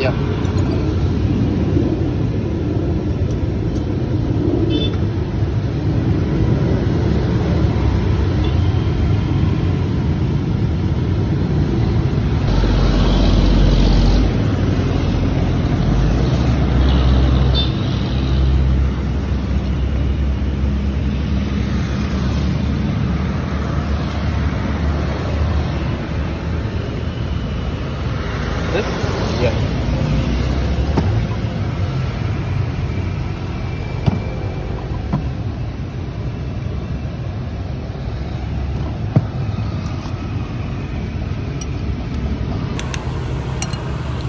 Ya. Ya.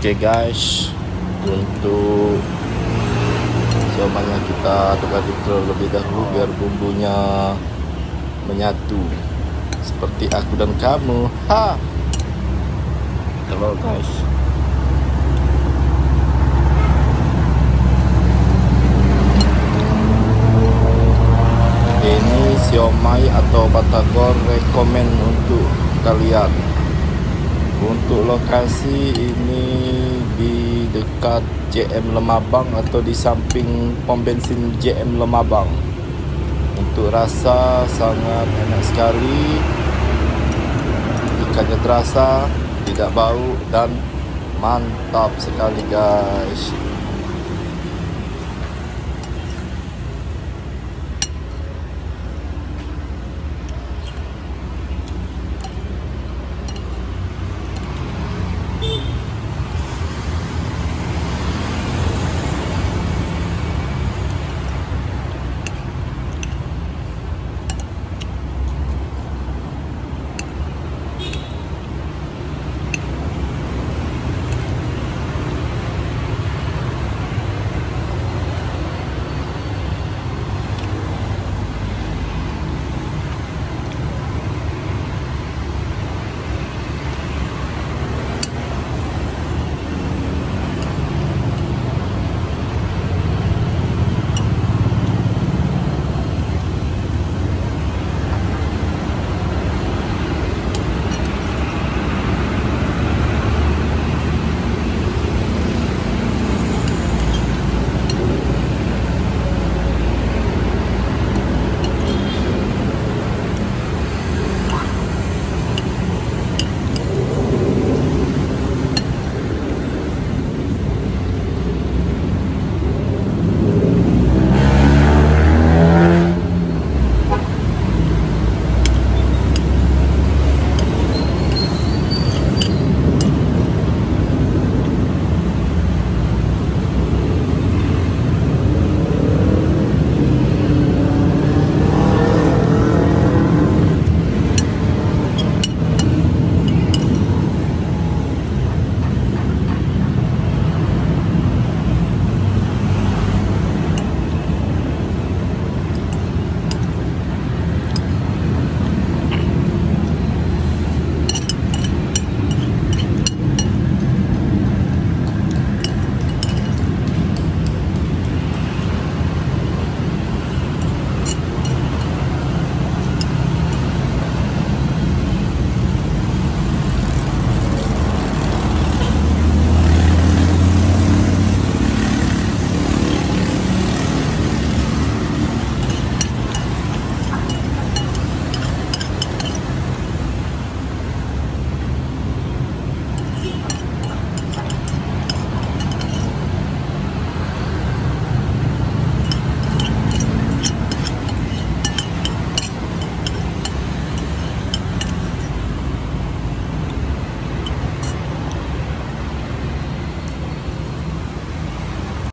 Oke guys, untuk siomanya kita aduk-aduk terlebih dahulu biar bumbunya menyatu seperti aku dan kamu. Halo guys. Ini siomay atau batagor rekomen untuk kalian. Untuk lokasi ini di dekat JM Lemabang atau di samping pom bensin JM Lemabang. Untuk rasa sangat enak sekali, ikannya terasa, tidak bau dan mantap sekali guys.